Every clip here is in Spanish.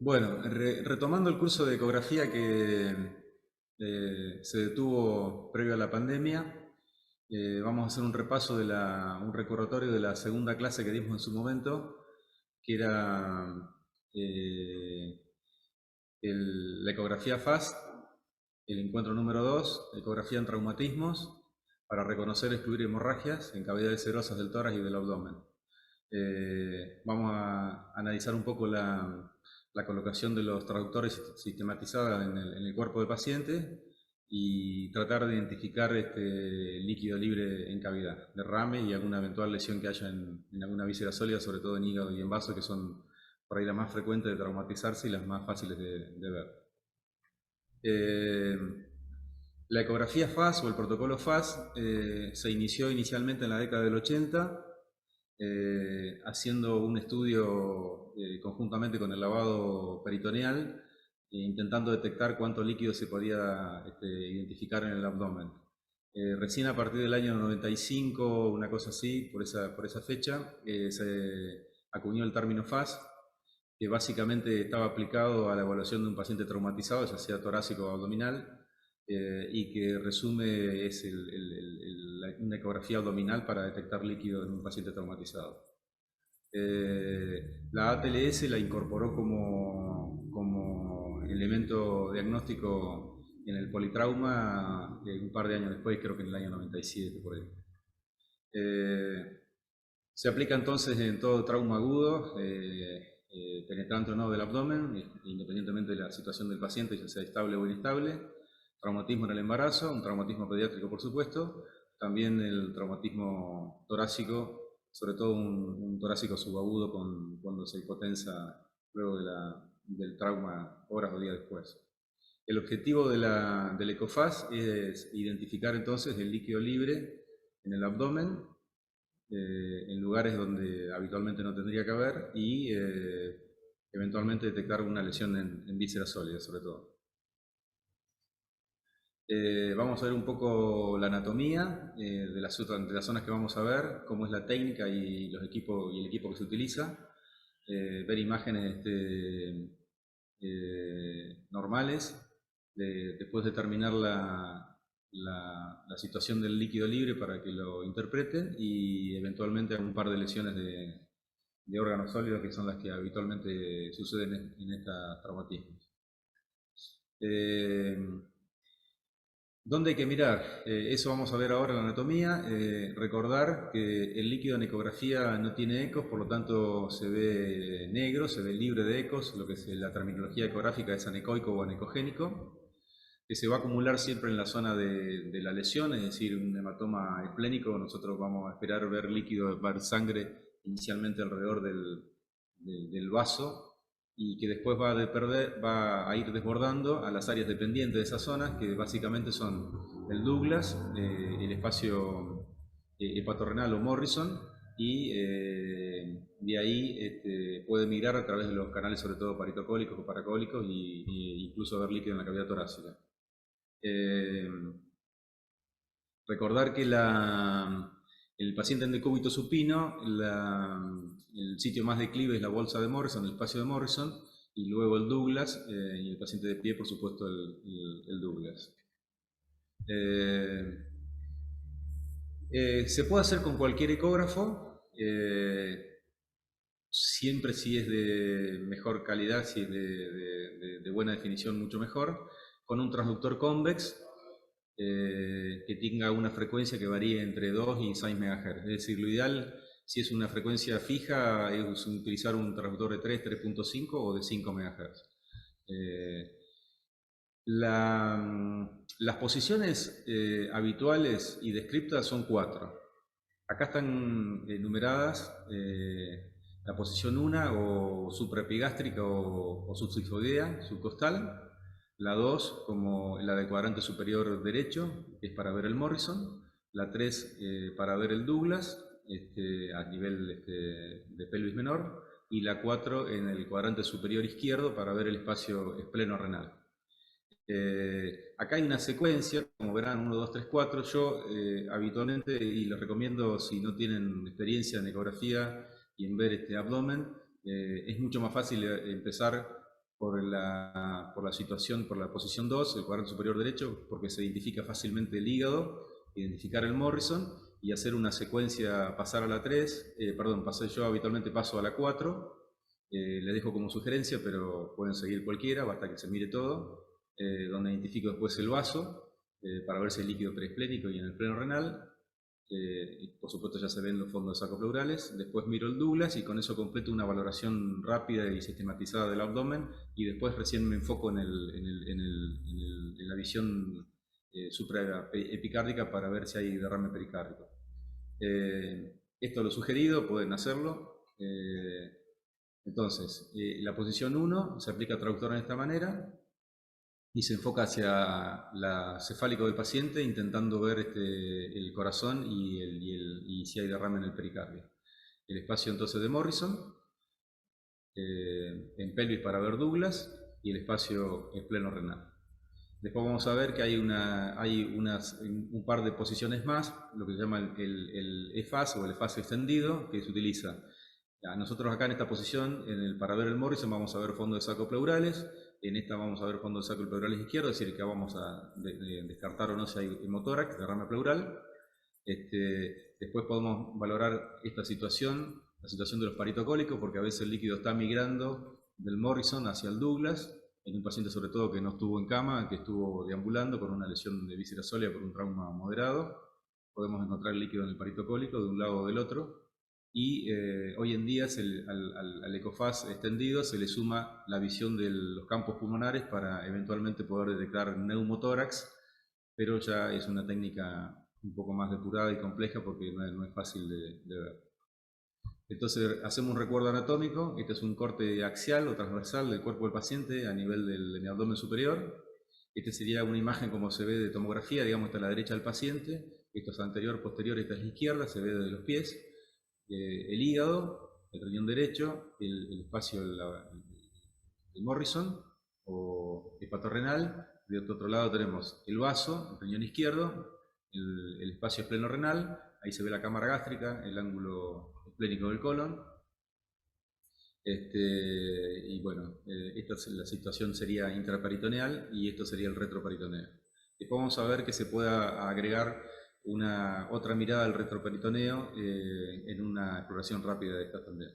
Bueno, retomando el curso de ecografía que se detuvo previo a la pandemia, vamos a hacer un repaso un recordatorio de la segunda clase que dimos en su momento, que era eh, la ecografía FAST, el encuentro número 2, ecografía en traumatismos, para reconocer y excluir hemorragias en cavidades serosas del tórax y del abdomen. Vamos a analizar un poco la colocación de los traductores sistematizada en el cuerpo del paciente y tratar de identificar líquido libre en cavidad, derrame y alguna eventual lesión que haya en alguna víscera sólida, sobre todo en hígado y en vaso, que son por ahí las más frecuentes de traumatizarse y las más fáciles de ver. Eh, la ecografía FAS o el protocolo FAS se inició inicialmente en la década del 80, haciendo un estudio conjuntamente con el lavado peritoneal, intentando detectar cuánto líquido se podía identificar en el abdomen. Recién a partir del año 95, una cosa así, por esa fecha, se acuñó el término FAS, que básicamente estaba aplicado a la evaluación de un paciente traumatizado, ya sea torácico o abdominal, y que resume es una ecografía abdominal para detectar líquido en un paciente traumatizado. La ATLS la incorporó como elemento diagnóstico en el politrauma un par de años después, creo que en el año 97 por ahí. Eh, Se aplica entonces en todo trauma agudo, penetrante o no del abdomen, independientemente de la situación del paciente, ya sea estable o inestable. Traumatismo en el embarazo, un traumatismo pediátrico por supuesto, también el traumatismo torácico, sobre todo un torácico subagudo cuando se hipotensa luego del trauma horas o días después. El objetivo del ECOFAS es identificar entonces el líquido libre en el abdomen en lugares donde habitualmente no tendría que haber y eventualmente detectar una lesión en vísceras sólidas sobre todo. Vamos a ver un poco la anatomía de las zonas que vamos a ver, cómo es la técnica y el equipo que se utiliza, ver imágenes normales, después determinar la situación del líquido libre para que lo interprete y eventualmente un par de lesiones de órganos sólidos que son las que habitualmente suceden en estos traumatismos. Eh, ¿Dónde hay que mirar? Eso vamos a ver ahora en la anatomía. Recordar que el líquido en ecografía no tiene ecos, por lo tanto se ve negro, se ve libre de ecos, lo que es la terminología ecográfica es anecoico o anecogénico, que se va a acumular siempre en la zona de la lesión, es decir, un hematoma esplénico. Nosotros vamos a esperar ver líquido, ver sangre inicialmente alrededor del vaso y que después va a ir desbordando a las áreas dependientes de esas zonas, que básicamente son el Douglas, el espacio hepatorrenal o Morrison, y de ahí puede migrar a través de los canales, sobre todo paritocólicos o paracólicos, y incluso ver líquido en la cavidad torácica. Eh, Recordar que el paciente en decúbito supino, el sitio más declive es la bolsa de Morrison, el espacio de Morrison, y luego el Douglas, y el paciente de pie, por supuesto, el Douglas. Eh, Se puede hacer con cualquier ecógrafo, siempre si es de mejor calidad, si es de buena definición, mucho mejor, con un transductor convex que tenga una frecuencia que varíe entre 2 y 6 MHz. Es decir, lo ideal, si es una frecuencia fija, es utilizar un transductor de 3, 3.5 o de 5 MHz. Eh, las posiciones habituales y descriptas son 4. Acá están numeradas la posición 1 o supraepigástrica o subsifoidea, subcostal, la 2 como la del cuadrante superior derecho, que es para ver el Morrison, la 3 para ver el Douglas a nivel de pelvis menor, y la 4 en el cuadrante superior izquierdo para ver el espacio espleno-renal. Acá hay una secuencia, como verán, 1, 2, 3, 4. Yo habitualmente, y les recomiendo si no tienen experiencia en ecografía y en ver este abdomen, es mucho más fácil empezar por la situación, por la posición 2, el cuadrante superior derecho, porque se identifica fácilmente el hígado, identificar el Morrison y hacer una secuencia, pasar a la 3, yo habitualmente paso a la 4, les dejo como sugerencia, pero pueden seguir cualquiera, basta que se mire todo, donde identifico después el vaso, para ver si el líquido periesplénico y en el pleno renal. Por supuesto ya se ven los fondos de saco pleurales. Después miro el Douglas y con eso completo una valoración rápida y sistematizada del abdomen, y después recién me enfoco en la visión supraepicárdica para ver si hay derrame pericárdico. Esto lo sugerido, pueden hacerlo. Entonces, la posición 1 se aplica traductor en esta manera y se enfoca hacia la cefálico del paciente, intentando ver el corazón y si hay derrame en el pericardio. El espacio entonces de Morrison, en pelvis para ver Douglas, y el espacio en pleno renal. Después vamos a ver que hay un par de posiciones más, lo que se llama el EFAS o el EFAS extendido, que se utiliza. Nosotros acá en esta posición, para ver el Morrison, vamos a ver fondos de saco pleurales. En esta vamos a ver fondos de saco pleurales izquierdo, es decir, que vamos a descartar o no si hay hemotórax, derrame pleural. Después podemos valorar esta situación, la situación de los paritocólicos, porque a veces el líquido está migrando del Morrison hacia el Douglas, en un paciente sobre todo que no estuvo en cama, que estuvo deambulando con una lesión de víscera sólida por un trauma moderado. Podemos encontrar el líquido en el paritocólico de un lado o del otro. Y hoy en día al ECOFAS extendido se le suma la visión de los campos pulmonares para eventualmente poder detectar neumotórax, pero ya es una técnica un poco más depurada y compleja porque no es fácil de ver. Entonces hacemos un recuerdo anatómico. Este es un corte axial o transversal del cuerpo del paciente a nivel del abdomen superior. Esta sería una imagen como se ve de tomografía, digamos, está a la derecha del paciente. Esto es anterior, posterior, esta es la izquierda, se ve desde los pies. El hígado, el riñón derecho, el espacio del Morrison o hepatorrenal. De otro lado tenemos el vaso, el riñón izquierdo, el espacio espleno renal, ahí se ve la cámara gástrica, el ángulo esplénico del colon. Y bueno, la situación sería intraperitoneal y esto sería el retroperitoneo. Después vamos a ver que se pueda agregar otra mirada al retroperitoneo en una exploración rápida de esta también.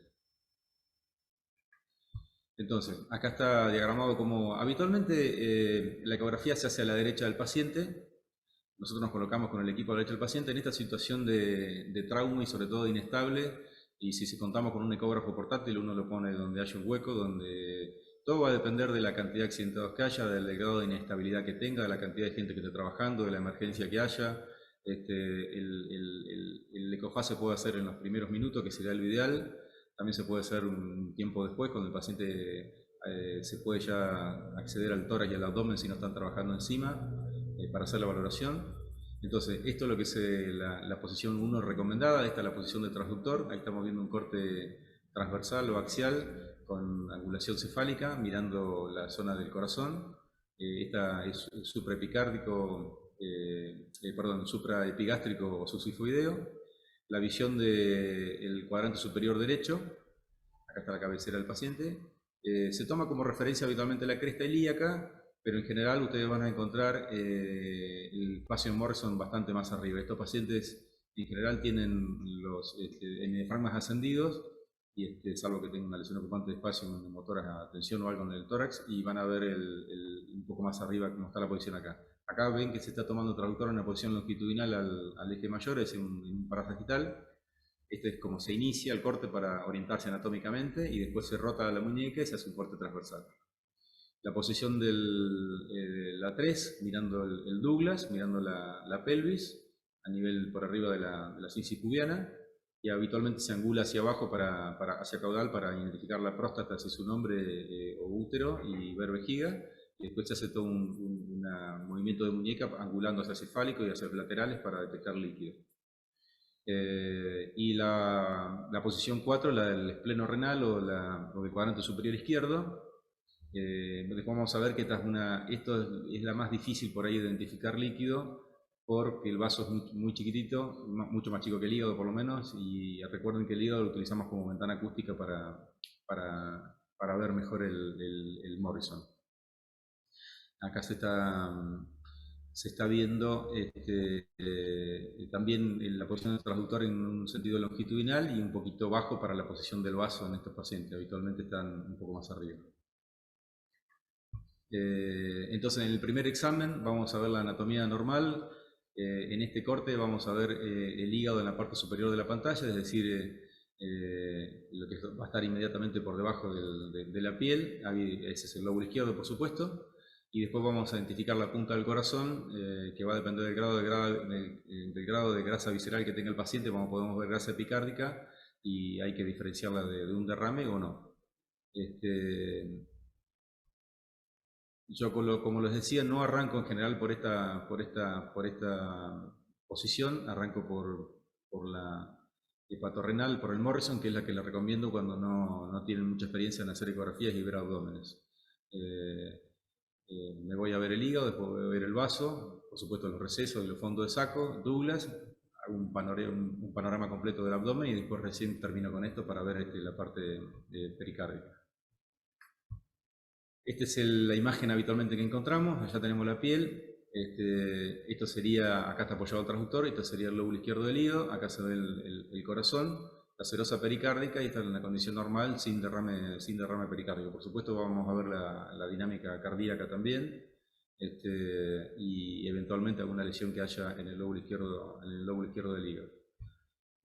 Entonces, acá está diagramado como habitualmente la ecografía se hace a la derecha del paciente. Nosotros nos colocamos con el equipo a la derecha del paciente en esta situación de trauma y sobre todo de inestable. Y si contamos con un ecógrafo portátil, uno lo pone donde haya un hueco, donde todo va a depender de la cantidad de accidentados que haya, del grado de inestabilidad que tenga, de la cantidad de gente que esté trabajando, de la emergencia que haya. El ecofaz se puede hacer en los primeros minutos, que sería lo ideal. También se puede hacer un tiempo después, cuando el paciente se puede ya acceder al tórax y al abdomen si no están trabajando encima, para hacer la valoración. Entonces, esto es lo que es la posición 1 recomendada. Esta es la posición del transductor. Ahí estamos viendo un corte transversal o axial con angulación cefálica, mirando la zona del corazón. Esta es supraepicárdico, supraepigástrico o subsifoideo. La visión del cuadrante superior derecho, acá está la cabecera del paciente. Se toma como referencia habitualmente la cresta ilíaca, pero en general ustedes van a encontrar el espacio de Morrison bastante más arriba. Estos pacientes en general tienen los hemidiafragmas ascendidos, y salvo que tengan una lesión ocupante de espacio, un motoras a tensión o algo en el tórax, y van a ver un poco más arriba cómo está la posición acá. Acá ven que se está tomando traductor en una posición longitudinal al eje mayor, es en un parasagital. Este es como se inicia el corte para orientarse anatómicamente y después se rota la muñeca y se hace un corte transversal. La posición de la 3, mirando el Douglas, mirando la pelvis, a nivel por arriba de la cinsis pubiana, y habitualmente se angula hacia abajo, hacia caudal, para identificar la próstata, si es su nombre, o útero, y ver vejiga. Y después se hace todo un movimiento de muñeca angulando hacia cefálico y hacia los laterales para detectar líquido. Y la posición 4, la del espleno renal o del cuadrante superior izquierdo. Después vamos a ver que esto es la más difícil por ahí de identificar líquido, porque el vaso es muy chiquitito, mucho más chico que el hígado por lo menos, y recuerden que el hígado lo utilizamos como ventana acústica para para ver mejor el Morrison. Acá se está viendo también la posición del traductor en un sentido longitudinal y un poquito bajo para la posición del vaso en estos pacientes. Habitualmente están un poco más arriba. Entonces, en el primer examen vamos a ver la anatomía normal. En este corte vamos a ver el hígado en la parte superior de la pantalla, es decir, lo que va a estar inmediatamente por debajo de la piel. Ese es el lóbulo izquierdo, por supuesto. Y después vamos a identificar la punta del corazón, que va a depender del grado de grasa visceral que tenga el paciente. Como podemos ver, grasa epicárdica, y hay que diferenciarla de un derrame o no. Yo, como les decía, no arranco en general por esta posición, arranco por la hepatorrenal, por el Morrison, que es la que le recomiendo cuando no tienen mucha experiencia en hacer ecografías y ver abdómenes. Me voy a ver el hígado, después voy a ver el vaso, por supuesto los recesos y los fondos de saco, Douglas, hago un panorama completo del abdomen y después recién termino con esto para ver la parte pericárdica. Esta es la imagen habitualmente que encontramos. Allá tenemos la piel. Esto sería, acá está apoyado el transductor, esto sería el lóbulo izquierdo del hígado, acá se ve el corazón, la serosa pericárdica, y está en la condición normal, sin derrame pericárdico. Por supuesto vamos a ver la dinámica cardíaca también, y eventualmente alguna lesión que haya en el lóbulo izquierdo del hígado.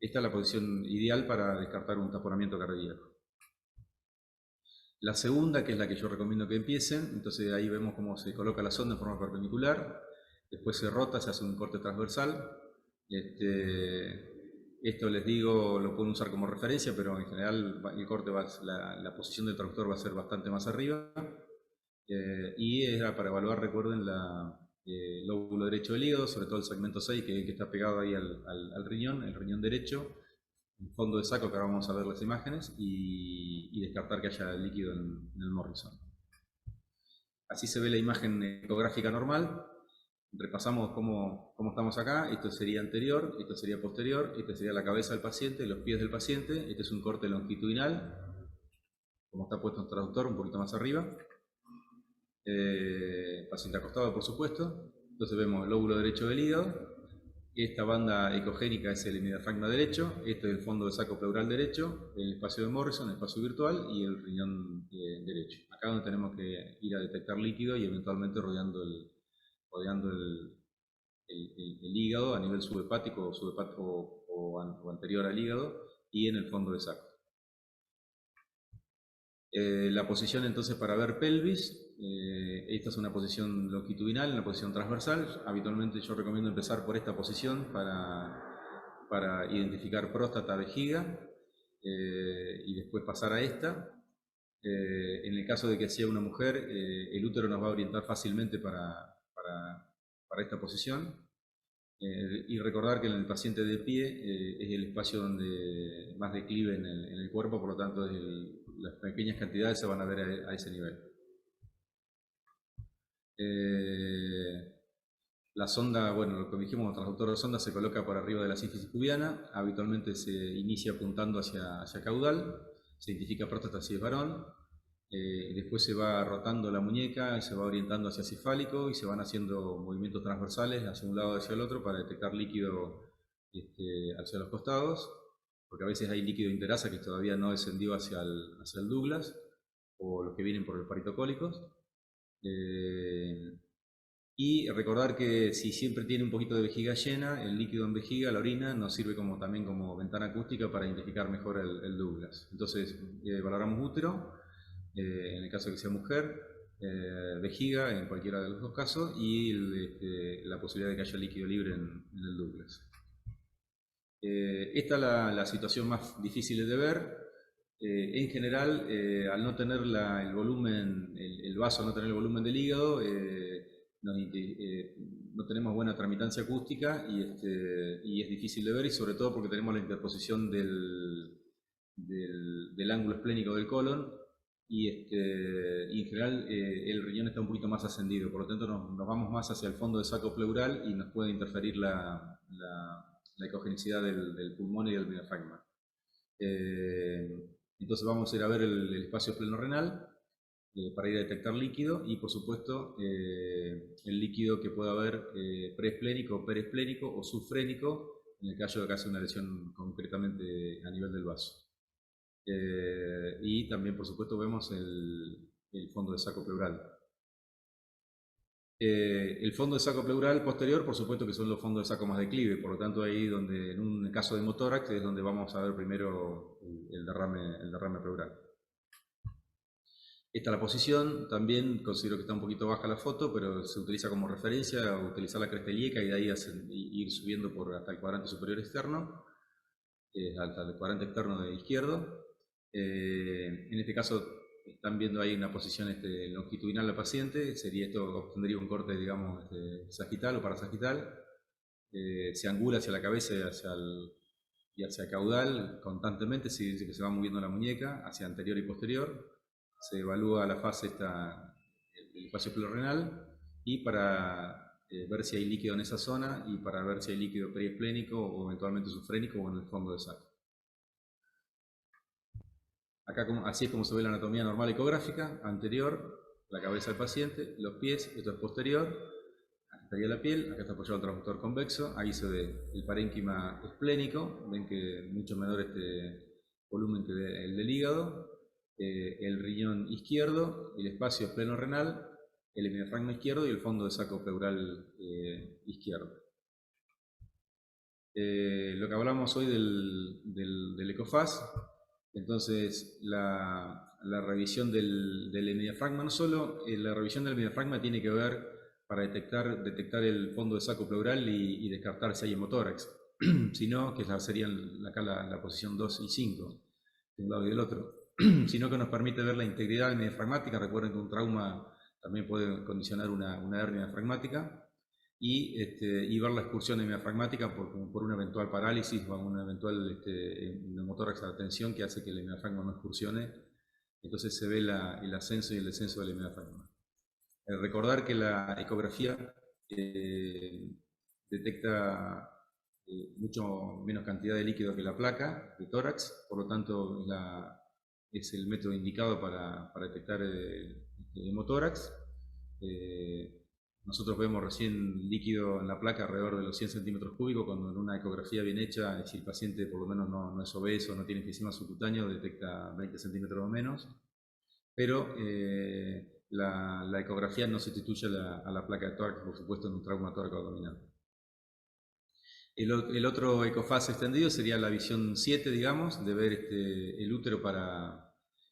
Esta es la posición ideal para descartar un taponamiento cardíaco. La segunda, que es la que yo recomiendo que empiecen, entonces ahí vemos cómo se coloca la sonda en forma perpendicular, después se rota, se hace un corte transversal. Esto les digo, lo pueden usar como referencia, pero en general el corte la posición del traductor va a ser bastante más arriba. Y era para evaluar, recuerden, el lóbulo derecho del hígado, sobre todo el segmento 6, que está pegado ahí al riñón, el riñón derecho. Un fondo de saco, que ahora vamos a ver las imágenes, y descartar que haya líquido en el Morrison. Así se ve la imagen ecográfica normal. Repasamos cómo estamos acá. Esto sería anterior, esto sería posterior, esta sería la cabeza del paciente, los pies del paciente. Este es un corte longitudinal, como está puesto en el traductor, un poquito más arriba. Paciente acostado, por supuesto. Entonces vemos el lóbulo derecho del hígado. Esta banda ecogénica es el hemidiafragma derecho, este es el fondo de saco pleural derecho, el espacio de Morrison, el espacio virtual, y el riñón derecho. Acá donde tenemos que ir a detectar líquido y eventualmente rodeando el hígado a nivel subhepático o anterior al hígado, y en el fondo de saco. La posición entonces para ver pelvis, esta es una posición longitudinal, una posición transversal. Habitualmente yo recomiendo empezar por esta posición para identificar próstata, vejiga, y después pasar a esta. En el caso de que sea una mujer, el útero nos va a orientar fácilmente para esta posición. Y recordar que en el paciente de pie es el espacio donde más declive en el cuerpo, por lo tanto las pequeñas cantidades se van a ver a ese nivel. La sonda, bueno, lo que dijimos, el transductor de sonda se coloca por arriba de la sínfisis pubiana, habitualmente se inicia apuntando hacia caudal, se identifica próstata si es varón, después se va rotando la muñeca y se va orientando hacia cefálico y se van haciendo movimientos transversales hacia un lado y hacia el otro para detectar líquido hacia los costados, porque a veces hay líquido interasa que todavía no descendió hacia el Douglas, o los que vienen por los paritocólicos. Y recordar que si siempre tiene un poquito de vejiga llena, el líquido en vejiga, la orina, nos sirve también como ventana acústica para identificar mejor el Douglas. Entonces, valoramos útero, en el caso de que sea mujer, vejiga en cualquiera de los dos casos, y la posibilidad de que haya líquido libre en el Douglas. Esta es la situación más difícil de ver. En general, al no tener el volumen, el vaso no tener el volumen del hígado, no tenemos buena tramitancia acústica y es difícil de ver, y sobre todo porque tenemos la interposición del ángulo esplénico del colon, y en general el riñón está un poquito más ascendido, por lo tanto nos vamos más hacia el fondo del saco pleural y nos puede interferir la ecogenicidad del pulmón y del diafragma. Entonces vamos a ir a ver el espacio esplenorenal para ir a detectar líquido y, por supuesto, el líquido que pueda haber preesplénico, periesplénico o subfrénico, en el caso de que haya una lesión concretamente a nivel del vaso. Y también, por supuesto, vemos el fondo de saco pleural. El fondo de saco pleural posterior, por supuesto que son los fondos de saco más declive, por lo tanto ahí donde en un caso de hemotórax es donde vamos a ver primero el derrame pleural. Esta es la posición, también considero que está un poquito baja la foto, pero se utiliza como referencia utilizar la cresta ilíaca y de ahí ir subiendo hasta el cuadrante superior externo, hasta el cuadrante externo de izquierdo. En este caso están viendo ahí una posición longitudinal del paciente, esto obtendría un corte, digamos, sagital o parasagital. Se angula hacia la cabeza y hacia el caudal constantemente, se dice que se va moviendo la muñeca hacia anterior y posterior. Se evalúa la fase el espacio pleurenal y para ver si hay líquido en esa zona y para ver si hay líquido periesplénico o eventualmente subfrénico o en el fondo de saco. Acá así es como se ve la anatomía normal ecográfica, anterior, la cabeza del paciente, los pies, esto es posterior, acá estaría la piel, acá está apoyado el transductor convexo, ahí se ve el parénquima esplénico, ven que mucho menor este volumen que el del hígado, el riñón izquierdo, el espacio esplenorenal, el hemidiafragma izquierdo y el fondo de saco pleural izquierdo. Lo que hablamos hoy del ECOFAS, entonces la revisión del hemidiafragma, no solo la revisión del hemidiafragma tiene que ver para detectar el fondo de saco pleural y descartar si hay hemotórax, sino que serían acá la posición 2 y 5, de un lado y del otro, sino que nos permite ver la integridad hemidiafragmática. Recuerden que un trauma también puede condicionar una hernia diafragmática. Y ver la excursión hemidiafragmática por una eventual parálisis o un eventual hemotórax a tensión que hace que el hemidiafragma no excursione. Entonces se ve el ascenso y el descenso del hemidiafragma. Recordar que la ecografía detecta mucho menos cantidad de líquido que la placa de tórax, por lo tanto es el método indicado para detectar hemotórax. Nosotros vemos recién líquido en la placa alrededor de los 100 centímetros cúbicos, cuando en una ecografía bien hecha, si el paciente por lo menos no es obeso, no tiene enfisema subcutáneo, detecta 20 centímetros o menos. Pero la ecografía no sustituye a la placa de tórax, por supuesto, en un trauma tóraco-abdominal. El otro ecofase extendido sería la visión 7, digamos, de ver el útero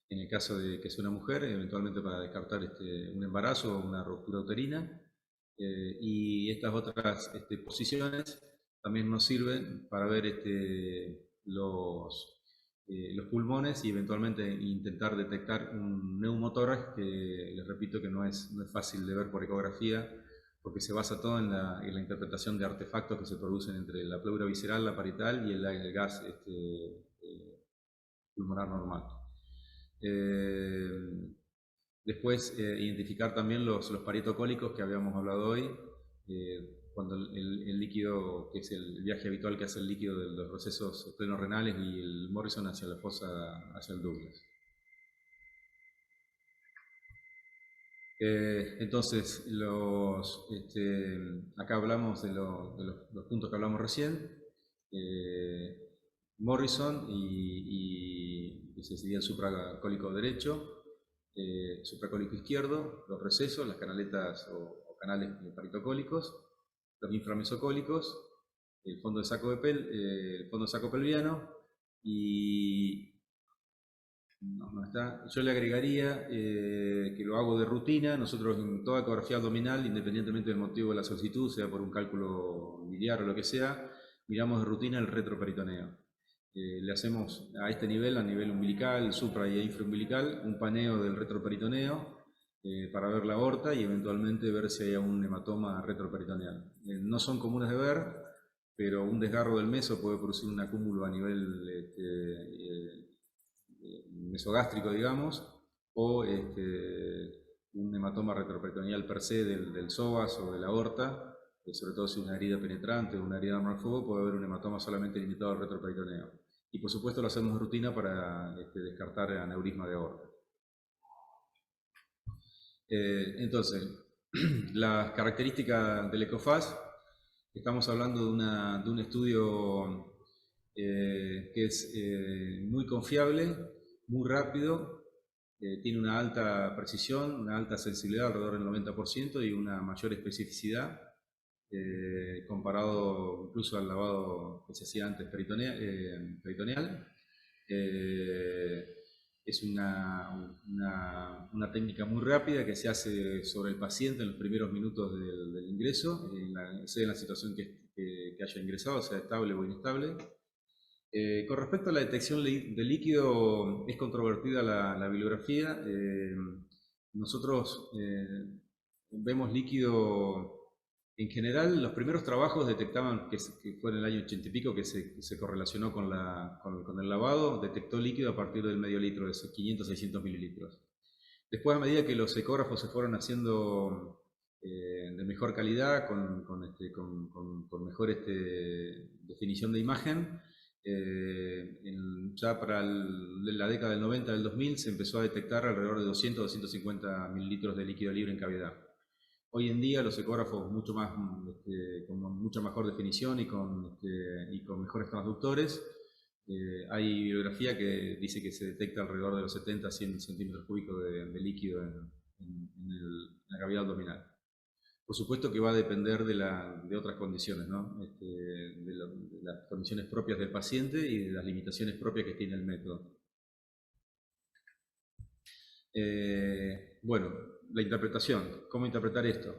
en el caso de que sea una mujer, eventualmente para descartar un embarazo o una ruptura uterina. Y estas otras posiciones también nos sirven para ver los pulmones y eventualmente intentar detectar un neumotórax, que les repito que no es fácil de ver por ecografía, porque se basa todo en la interpretación de artefactos que se producen entre la pleura visceral, la parietal y el gas pulmonar normal. Después, identificar también los parietocólicos que habíamos hablado hoy, cuando el líquido, que es el viaje habitual que hace el líquido de los procesos esplenorenales y el Morrison hacia la fosa, hacia el Douglas. Entonces, acá hablamos de los puntos que hablamos recién. Morrison y ese sería el supracólico derecho, supracólico izquierdo, los recesos, las canaletas o canales paritocólicos, los inframesocólicos, el fondo de saco el fondo de saco pelviano y no está. Yo le agregaría que lo hago de rutina. Nosotros en toda ecografía abdominal, independientemente del motivo de la solicitud, sea por un cálculo biliar o lo que sea, miramos de rutina el retroperitoneo. Le hacemos a este nivel, a nivel umbilical, supra y infraumbilical, un paneo del retroperitoneo para ver la aorta y eventualmente ver si hay algún hematoma retroperitoneal. No son comunes de ver, pero un desgarro del meso puede producir un acúmulo a nivel mesogástrico, digamos, o un hematoma retroperitoneal per se del psoas o de la aorta, sobre todo si es una herida penetrante o una herida normal fuego, puede haber un hematoma solamente limitado al retroperitoneo. Y por supuesto lo hacemos de rutina para descartar aneurisma de aorta. Entonces, las características del ECOFAST, estamos hablando de un estudio que es muy confiable, muy rápido, tiene una alta precisión, una alta sensibilidad, alrededor del 90%, y una mayor especificidad comparado incluso al lavado que se hacía antes peritoneal. Es una técnica muy rápida que se hace sobre el paciente en los primeros minutos del ingreso, sea en la situación que haya ingresado, sea estable o inestable. Con respecto a la detección de líquido, es controvertida la bibliografía. Nosotros vemos líquido, en general, los primeros trabajos detectaban, que fue en el año 80 y pico, que se correlacionó con el lavado, detectó líquido a partir del medio litro, de 500-600 mililitros. Después, a medida que los ecógrafos se fueron haciendo de mejor calidad, con mejor definición de imagen, ya para la década del 90, del 2000, se empezó a detectar alrededor de 200-250 mililitros de líquido libre en cavidad. Hoy en día los ecógrafos mucho más, con mucha mejor definición y con mejores transductores, hay bibliografía que dice que se detecta alrededor de los 70-100 centímetros cúbicos de líquido en la cavidad abdominal. Por supuesto que va a depender de otras condiciones, ¿no? De las condiciones propias del paciente y de las limitaciones propias que tiene el método. Bueno, la interpretación. ¿Cómo interpretar esto?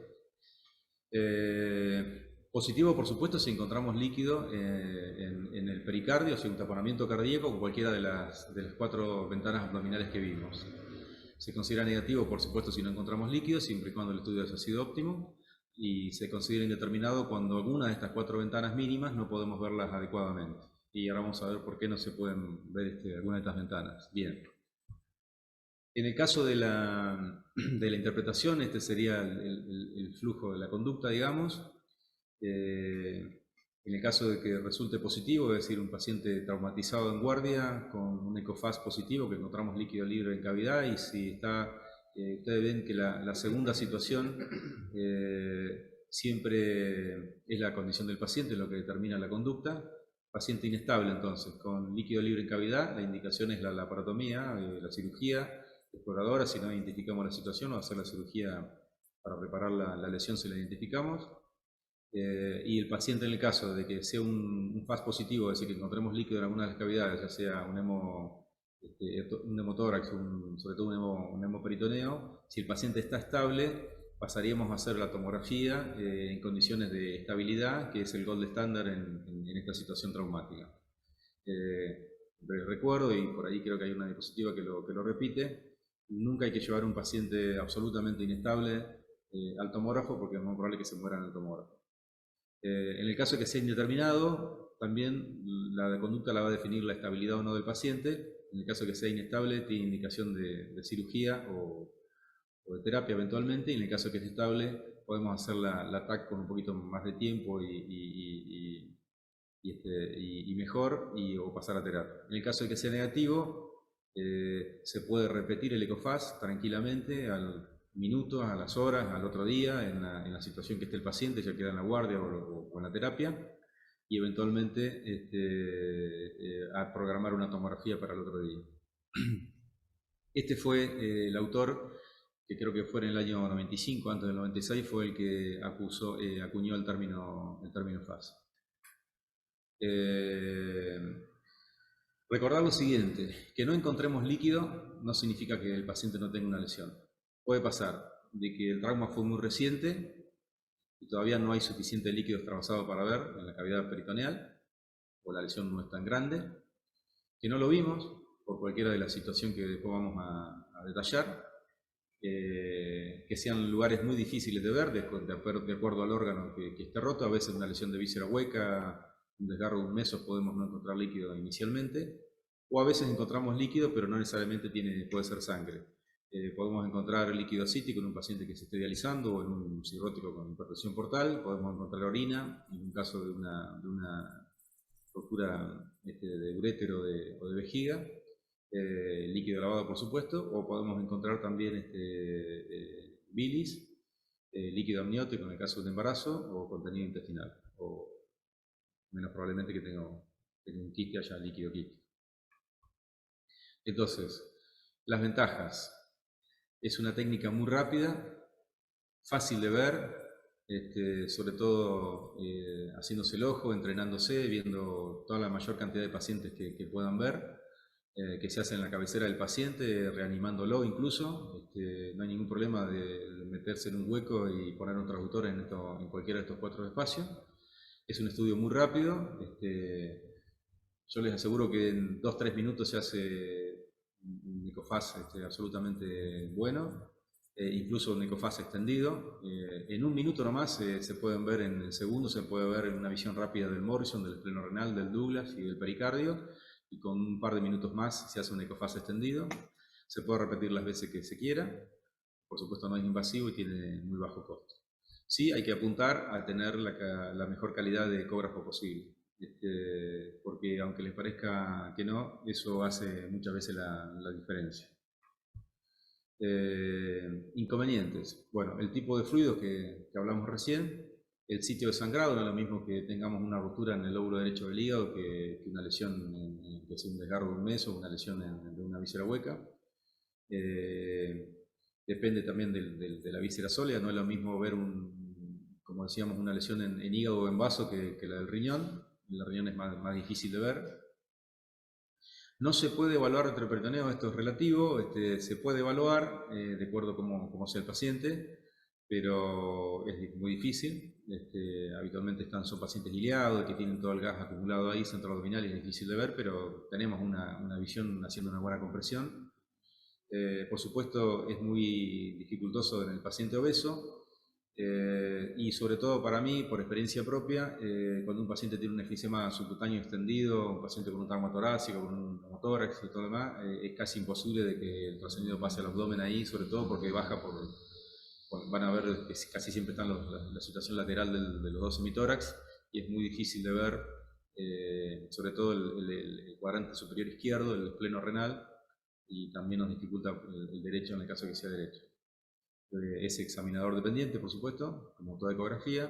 Positivo, por supuesto, si encontramos líquido en el pericardio, si un taponamiento cardíaco con cualquiera de las 4 ventanas abdominales que vimos. Se considera negativo, por supuesto, si no encontramos líquido, siempre y cuando el estudio haya sido óptimo, y se considera indeterminado cuando alguna de estas 4 ventanas mínimas no podemos verlas adecuadamente. Y ahora vamos a ver por qué no se pueden ver alguna de estas ventanas. Bien. En el caso de la interpretación, este sería el flujo de la conducta, digamos. En el caso de que resulte positivo, es decir, un paciente traumatizado en guardia con un ECOFAST positivo, que encontramos líquido libre en cavidad, y si está, ustedes ven que la segunda situación siempre es la condición del paciente lo que determina la conducta. Paciente inestable, entonces, con líquido libre en cavidad, la indicación es la laparotomía, la cirugía exploradora, si no identificamos la situación, o hacer la cirugía para reparar la lesión si la identificamos. Y el paciente, en el caso de que sea un FAST positivo, es decir, que encontremos líquido en alguna de las cavidades, ya sea un hemotórax, sobre todo un hemoperitoneo, si el paciente está estable, pasaríamos a hacer la tomografía en condiciones de estabilidad, que es el gold estándar en esta situación traumática. Recuerdo, y por ahí creo que hay una diapositiva que lo repite, nunca hay que llevar a un paciente absolutamente inestable al tomógrafo, porque es muy probable que se muera en el tomógrafo. En el caso de que sea indeterminado, también la conducta la va a definir la estabilidad o no del paciente. En el caso de que sea inestable, tiene indicación de cirugía o de terapia eventualmente, y en el caso de que esté estable, podemos hacer la TAC con un poquito más de tiempo y mejor, o pasar a terapia. En el caso de que sea negativo, se puede repetir el ECOFAST tranquilamente al minuto, a las horas, al otro día, en la situación que esté el paciente, ya queda en la guardia o en la terapia, y eventualmente a programar una tomografía para el otro día. Este fue el autor, que creo que fue en el año 95, antes del 96, fue el que acuñó el término FAST. Recordar lo siguiente, que no encontremos líquido no significa que el paciente no tenga una lesión. Puede pasar de que el trauma fue muy reciente y todavía no hay suficiente líquido extravasado para ver en la cavidad peritoneal, o la lesión no es tan grande, que no lo vimos por cualquiera de las situaciones que después vamos a detallar, que sean lugares muy difíciles de ver, de acuerdo al órgano que esté roto. A veces una lesión de víscera hueca, un desgarro de un meso, podemos no encontrar líquido inicialmente, o a veces encontramos líquido, pero no necesariamente puede ser sangre. Podemos encontrar líquido cítico en un paciente que se esté dializando, o en un cirrótico con hipertensión portal. Podemos encontrar orina, en un caso de una rotura de urétero o de vejiga, líquido lavado por supuesto, o podemos encontrar también bilis, líquido amniótico en el caso del embarazo, o contenido intestinal, o menos probablemente que tenga un quiste, haya líquido quiste. Entonces, las ventajas. Es una técnica muy rápida, fácil de ver, sobre todo haciéndose el ojo, entrenándose, viendo toda la mayor cantidad de pacientes que puedan ver, que se hace en la cabecera del paciente, reanimándolo incluso. No hay ningún problema de meterse en un hueco y poner un traductor en cualquiera de estos 4 espacios. Es un estudio muy rápido. Yo les aseguro que en 2-3 minutos se hace un ecofaz absolutamente bueno, incluso un ecofaz extendido. En 1 minuto nomás se pueden ver, en segundos se puede ver una visión rápida del Morrison, del esplenorenal, del Douglas y del pericardio, y con un par de minutos más se hace un ecofaz extendido. Se puede repetir las veces que se quiera, por supuesto no es invasivo y tiene muy bajo costo. Sí, hay que apuntar a tener la mejor calidad de ecógrafo posible. Porque aunque les parezca que no, eso hace muchas veces la diferencia. Inconvenientes. Bueno, el tipo de fluidos que hablamos recién, el sitio de sangrado, no es lo mismo que tengamos una ruptura en el lóbulo derecho del hígado que una lesión, que sea un desgarro de un mes o una lesión de una víscera hueca. Depende también de la víscera sólida, no es lo mismo ver como decíamos, una lesión en hígado o en vaso que la del riñón. El riñón es más difícil de ver. No se puede evaluar retroperitoneum, esto es relativo, se puede evaluar de acuerdo a cómo sea el paciente, pero es muy difícil. Habitualmente son pacientes ileados, que tienen todo el gas acumulado ahí, centro abdominal, y es difícil de ver, pero tenemos una visión haciendo una buena compresión. Por supuesto, es muy dificultoso en el paciente obeso. Y sobre todo para mí, por experiencia propia, cuando un paciente tiene un enfisema subcutáneo extendido, un paciente con un trauma torácico, con un pneumotórax y todo lo demás, es casi imposible de que el trascendido pase al abdomen ahí, sobre todo porque baja van a ver que casi siempre está la situación lateral de los dos hemitórax, y es muy difícil de ver, sobre todo el cuadrante superior izquierdo, el pleno renal, y también nos dificulta el derecho en el caso de que sea derecho. Es examinador dependiente, por supuesto, como toda ecografía.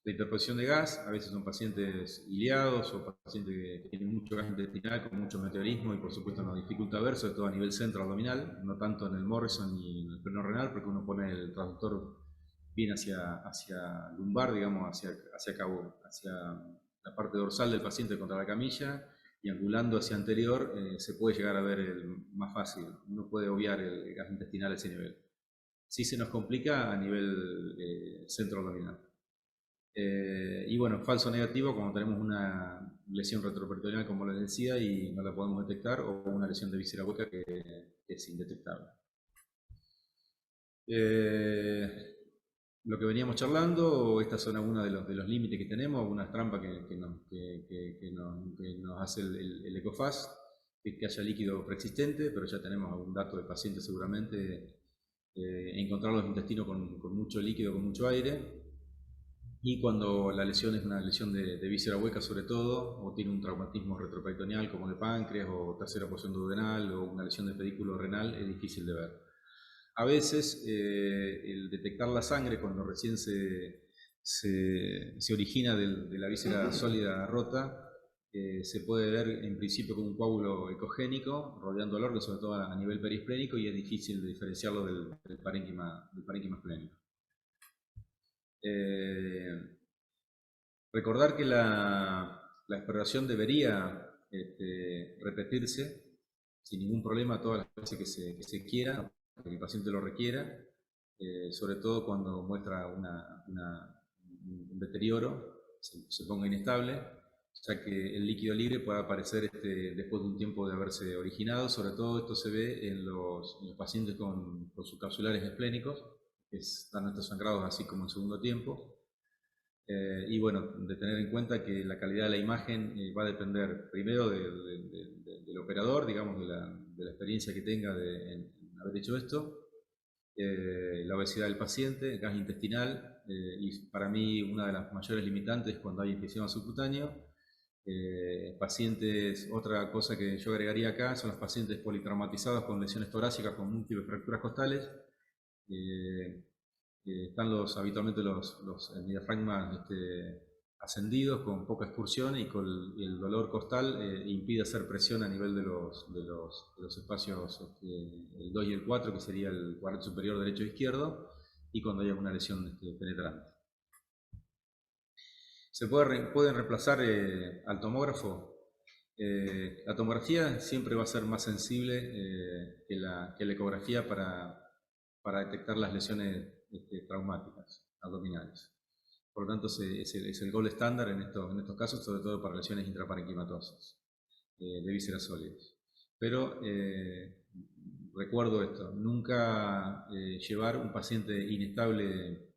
La interposición de gas, a veces son pacientes ileados o pacientes que tienen mucho gas intestinal con mucho meteorismo, y por supuesto nos dificulta ver, sobre todo a nivel centro-abdominal, no tanto en el Morrison y en el pleno renal, porque uno pone el traductor bien hacia lumbar, digamos, hacia la parte dorsal del paciente contra la camilla, y angulando hacia anterior se puede llegar a ver más fácil. Uno puede obviar el gas intestinal a ese nivel. Sí se nos complica a nivel centro-abdominal. Y bueno, falso negativo cuando tenemos una lesión retroperitoneal, como les decía, y no la podemos detectar, o una lesión de víscera hueca que es indetectable. Lo que veníamos charlando, estas son algunos de los límites que tenemos, algunas trampas que nos hace el ecofaz, que haya líquido preexistente, pero ya tenemos algún dato de paciente seguramente. Encontrar los intestinos con mucho líquido, con mucho aire, y cuando la lesión es una lesión de víscera hueca sobre todo, o tiene un traumatismo retroperitoneal como de páncreas o tercera porción duodenal, o una lesión de pedículo renal, es difícil de ver. A veces el detectar la sangre cuando recién se origina de la víscera sólida rota, se puede ver en principio con un coágulo ecogénico rodeando el órgano, sobre todo a nivel perisplénico, y es difícil de diferenciarlo del parénquima esplénico. Recordar que la exploración debería repetirse sin ningún problema todas las veces que se quiera, que el paciente lo requiera, sobre todo cuando muestra un deterioro, se ponga inestable, ya que el líquido libre puede aparecer después de un tiempo de haberse originado. Sobre todo esto se ve en los pacientes con subcapsulares esplénicos, que están estos sangrados así como en segundo tiempo. Y bueno, de tener en cuenta que la calidad de la imagen va a depender primero del operador, digamos, de la experiencia que tenga en haber hecho esto, la obesidad del paciente, el gas intestinal, y para mí una de las mayores limitantes cuando hay infección subcutánea, Pacientes, otra cosa que yo agregaría acá son los pacientes politraumatizados con lesiones torácicas con múltiples fracturas costales. Están habitualmente los diafragmas ascendidos con poca excursión y con el dolor costal impide hacer presión a nivel de los espacios el 2 y el 4, que sería el cuadrante superior derecho e izquierdo, y cuando hay alguna lesión penetrante. Se pueden reemplazar al tomógrafo. La tomografía siempre va a ser más sensible que la ecografía para detectar las lesiones traumáticas abdominales. Por lo tanto, es el gold estándar en estos casos, sobre todo para lesiones intraparenquimatosas de vísceras sólidas. Pero recuerdo esto, nunca llevar un paciente inestable,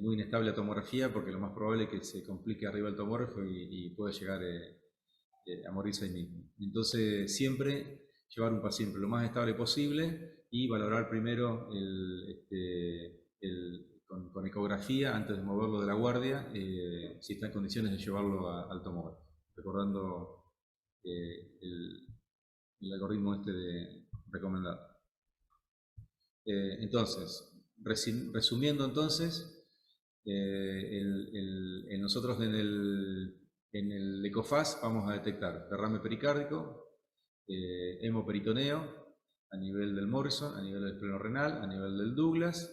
muy inestable a tomografía, porque lo más probable es que se complique arriba el tomógrafo y puede llegar a morirse ahí mismo. Entonces, siempre llevar un paciente lo más estable posible y valorar primero con ecografía antes de moverlo de la guardia, si está en condiciones de llevarlo al tomógrafo, recordando el algoritmo recomendado. Entonces, resumiendo entonces, nosotros en el ECOFAS vamos a detectar derrame pericárdico, hemoperitoneo a nivel del Morrison, a nivel del pleno renal, a nivel del Douglas.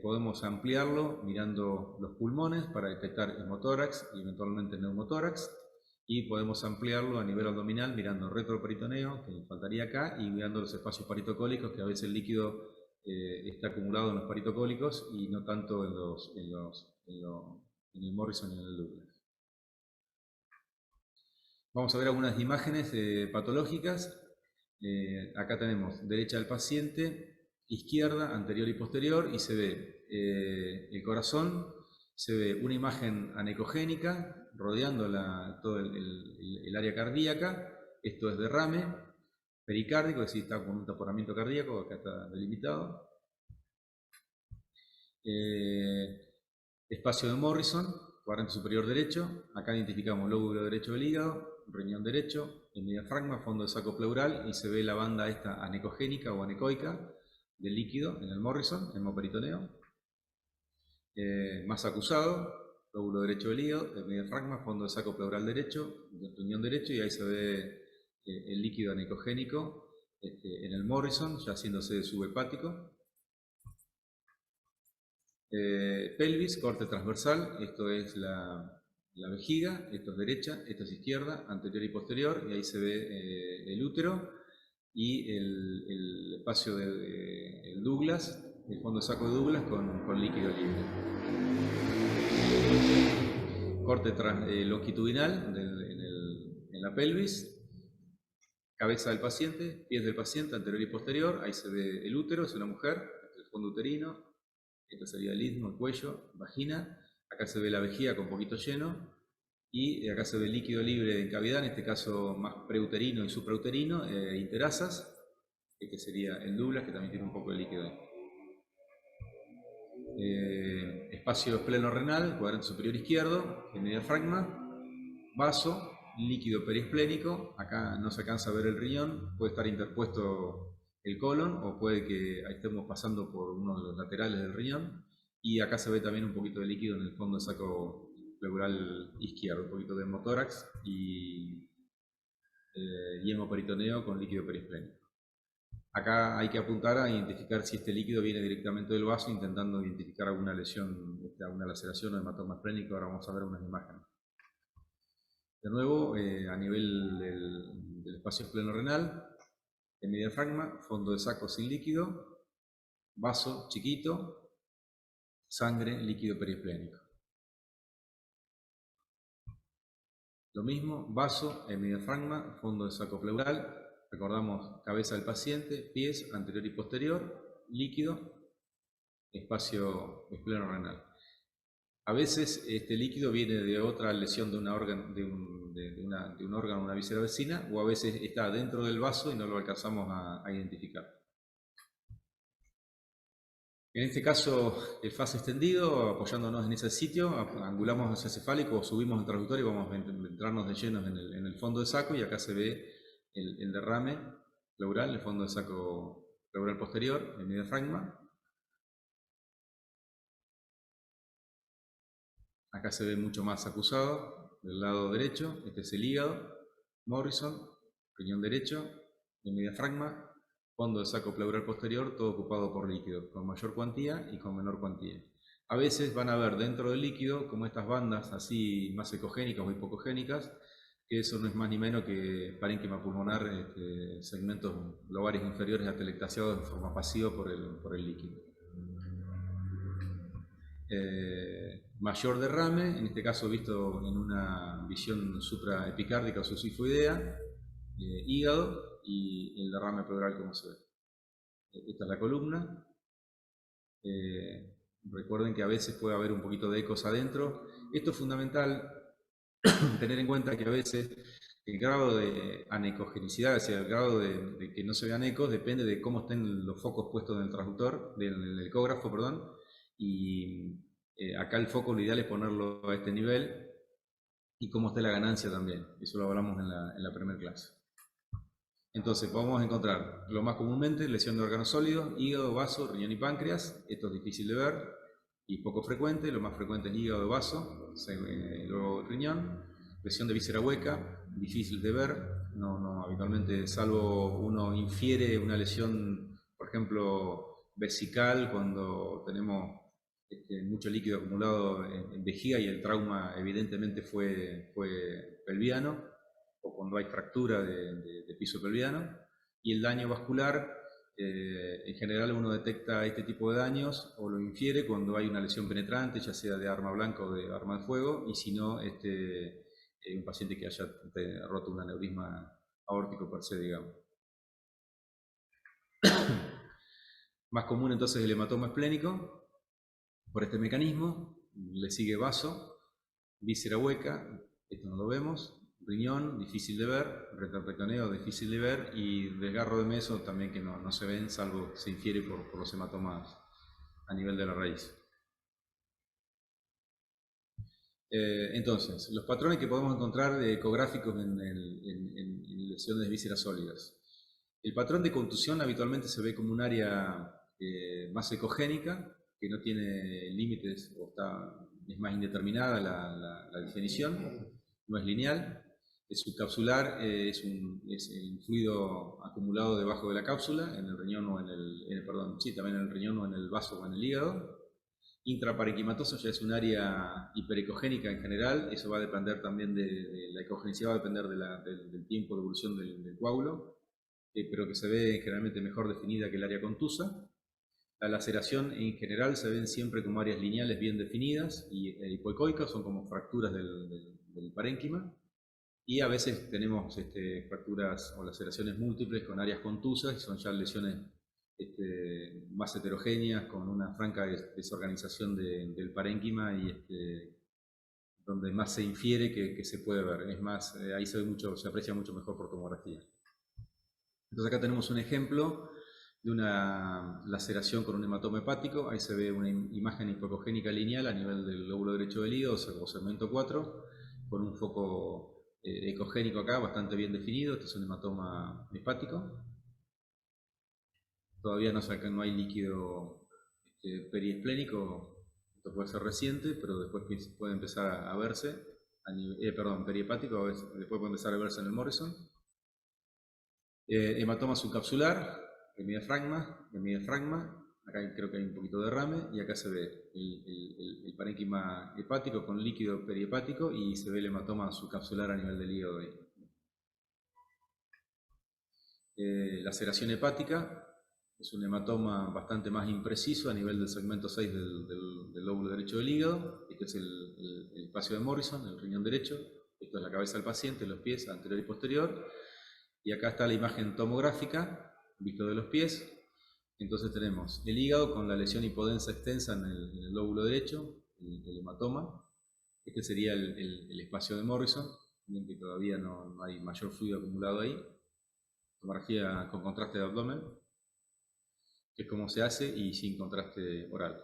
Podemos ampliarlo mirando los pulmones para detectar hemotórax y eventualmente neumotórax, y podemos ampliarlo a nivel abdominal mirando retroperitoneo, que faltaría acá, y mirando los espacios paritocólicos, que a veces el líquido está acumulado en los paritocólicos y no tanto en el Morrison y en el Douglas. Vamos a ver algunas imágenes patológicas. Acá tenemos derecha del paciente, izquierda, anterior y posterior, y se ve el corazón, se ve una imagen anecogénica rodeando todo el área cardíaca. Esto es derrame pericárdico, es decir, está con un taponamiento cardíaco, acá está delimitado. Espacio de Morrison, cuadrante superior derecho. Acá identificamos lóbulo derecho del hígado, riñón derecho, el diafragma, fondo de saco pleural, y se ve la banda esta anecogénica o anecoica del líquido en el Morrison, hemoperitoneo. Más acusado, lóbulo derecho del hígado, el diafragma, fondo de saco pleural derecho, riñón derecho, y ahí se ve el líquido anecogénico en el Morrison, ya haciéndose subhepático. Pelvis, corte transversal, esto es la vejiga, esto es derecha, esto es izquierda, anterior y posterior, y ahí se ve el útero y el espacio del Douglas, el fondo de saco de Douglas con líquido libre. Corte longitudinal en la pelvis, cabeza del paciente, pies del paciente, anterior y posterior, ahí se ve el útero, es una mujer, el fondo uterino. Esto sería el istmo, el cuello, vagina. Acá se ve la vejiga con poquito lleno. Y acá se ve el líquido libre en cavidad, en este caso más preuterino y suprauterino, interasas. Este sería el Douglas, que también tiene un poco de líquido. Espacio espleno-renal, cuadrante superior izquierdo, el diafragma, vaso, líquido perisplénico. Acá no se alcanza a ver el riñón, puede estar interpuesto el colon o puede que estemos pasando por uno de los laterales del riñón, y acá se ve también un poquito de líquido en el fondo del saco pleural izquierdo, un poquito de hemotórax y hemoperitoneo con líquido perisplénico. Acá hay que apuntar a identificar si este líquido viene directamente del vaso, intentando identificar alguna lesión, alguna laceración o hematoma esplénico. Ahora vamos a ver unas imágenes. De nuevo, a nivel del espacio espleno-renal, el diafragma, fondo de saco sin líquido, vaso chiquito, sangre, líquido perisplénico. Lo mismo, vaso, diafragma, fondo de saco pleural, recordamos cabeza del paciente, pies, anterior y posterior, líquido, espacio espleno-renal. A veces este líquido viene de otra lesión de un órgano, una víscera vecina, o a veces está dentro del vaso y no lo alcanzamos a identificar. En este caso, el fase extendido, apoyándonos en ese sitio, angulamos hacia cefálico, subimos el transductor y vamos a entrarnos de llenos en el fondo de saco, y acá se ve el derrame pleural, el fondo de saco pleural posterior, en el diafragma. Acá se ve mucho más acusado del lado derecho. Este es el hígado, Morrison, riñón derecho, el diafragma, fondo de saco pleural posterior, todo ocupado por líquido, con mayor cuantía y con menor cuantía. A veces van a ver dentro del líquido como estas bandas así más ecogénicas o hipocogénicas, que eso no es más ni menos que parénquima pulmonar, segmentos lobarios inferiores atelectaciados de forma pasiva por el líquido. Mayor derrame, en este caso visto en una visión supraepicárdica o susifoidea, hígado y el derrame pleural como se ve. Esta es la columna. Recuerden que a veces puede haber un poquito de ecos adentro. Esto es fundamental tener en cuenta que a veces el grado de anecogenicidad, o sea, el grado de que no se vean ecos, depende de cómo estén los focos puestos en el transductor, del ecógrafo, perdón, y acá el foco lo ideal es ponerlo a este nivel y cómo esté la ganancia también. Eso lo hablamos en la primera clase. Entonces, vamos a encontrar lo más comúnmente lesión de órganos sólidos, hígado, vaso, riñón y páncreas. Esto es difícil de ver y poco frecuente. Lo más frecuente es hígado, vaso, luego riñón. Lesión de víscera hueca, difícil de ver. No, habitualmente, salvo uno infiere una lesión, por ejemplo, vesical, cuando tenemos mucho líquido acumulado en vejiga y el trauma evidentemente fue pelviano, o cuando hay fractura de piso pelviano. Y el daño vascular, en general uno detecta este tipo de daños o lo infiere cuando hay una lesión penetrante, ya sea de arma blanca o de arma de fuego, y si no, un paciente que haya roto un aneurisma aórtico per se, digamos. Más común entonces el hematoma esplénico, por este mecanismo. Le sigue vaso, víscera hueca, esto no lo vemos, riñón, difícil de ver, retroperitoneo, difícil de ver, y desgarro de meso también, que no se ven, salvo se infiere por los hematomas a nivel de la raíz. Entonces, los patrones que podemos encontrar ecográficos en lesiones de vísceras sólidas. El patrón de contusión habitualmente se ve como un área más ecogénica, que no tiene límites o es más indeterminada la definición, no es lineal. Es subcapsular, es un fluido acumulado debajo de la cápsula, en el riñón o también en el riñón o en el vaso o en el hígado. Intraparenquimatoso ya es un área hiperecogénica en general. Eso va a depender también de la ecogenicidad, va a depender del tiempo de evolución del coágulo, pero que se ve generalmente mejor definida que el área contusa. La laceración en general se ven siempre como áreas lineales bien definidas y hipoecoicas, son como fracturas del parénquima. Y a veces tenemos fracturas o laceraciones múltiples con áreas contusas, y son ya lesiones más heterogéneas, con una franca desorganización del parénquima y donde más se infiere que se puede ver. Es más, ahí se aprecia mucho mejor por tomografía. Entonces acá tenemos un ejemplo de una laceración con un hematoma hepático. Ahí se ve una imagen hipocogénica lineal a nivel del lóbulo derecho del hígado, o segmento 4, con un foco ecogénico acá bastante bien definido. Este es un hematoma hepático. Todavía no hay líquido periesplénico. Esto puede ser reciente, pero después puede empezar a verse, perihepático, después puede empezar a verse en el Morrison. Hematoma subcapsular, el diafragma, acá creo que hay un poquito de derrame, y acá se ve el parénquima hepático con líquido perihepático, y se ve el hematoma subcapsular a nivel del hígado ahí. Laceración hepática, es un hematoma bastante más impreciso a nivel del segmento 6 del lóbulo derecho del hígado. Este es el espacio de Morrison, el riñón derecho. Esto es la cabeza del paciente, los pies anterior y posterior. Y acá está la imagen tomográfica, visto de los pies. Entonces tenemos el hígado con la lesión hipodensa extensa en el lóbulo derecho, el hematoma. Este sería el espacio de Morrison, bien que todavía no hay mayor fluido acumulado ahí. Tomografía con contraste de abdomen. que es como se hace y sin contraste oral.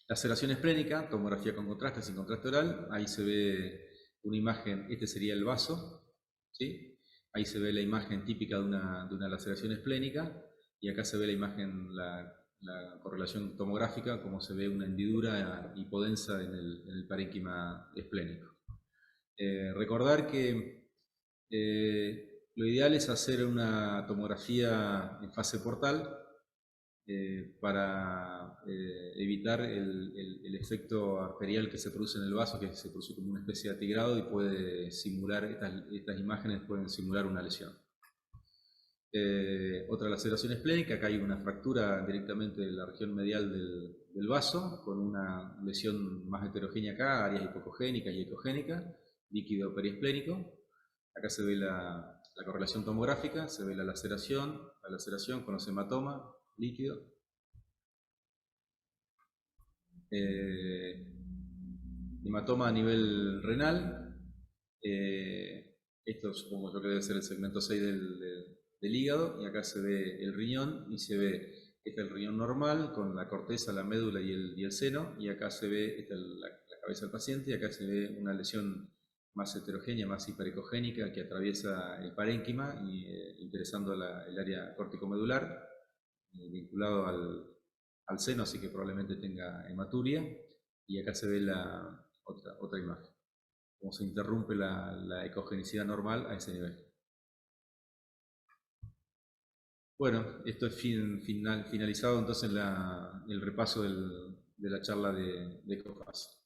La aceleración esplénica, tomografía con contraste, sin contraste oral, ahí se ve una imagen, este sería el vaso, ¿sí? Ahí se ve la imagen típica de una laceración esplénica, y acá se ve la imagen, la correlación tomográfica, como se ve una hendidura hipodensa en el parénquima esplénico. Recordar que lo ideal es hacer una tomografía en fase portal para evitar el efecto arterial que se produce en el vaso, que se produce como una especie de atigrado y puede simular, estas imágenes pueden simular una lesión. Otra laceración esplénica, acá hay una fractura directamente de la región medial del vaso, con una lesión más heterogénea acá, áreas hipocogénicas y ecogénicas, líquido periesplénico. Acá se ve la correlación tomográfica, se ve la laceración con los hematomas, líquido. Hematoma a nivel renal. Esto supongo yo que debe ser el segmento 6 del hígado, y acá se ve el riñón, y se ve, este es el riñón normal, con la corteza, la médula y el seno, y acá se ve, esta es la cabeza del paciente, y acá se ve una lesión más heterogénea, más hiperecogénica, que atraviesa el parénquima, y interesando el área corticomedular, vinculado al seno, así que probablemente tenga hematuria, y acá se ve la otra imagen, cómo se interrumpe la ecogenicidad normal a ese nivel. Bueno, esto es finalizado entonces el repaso de la charla de ECOFAS.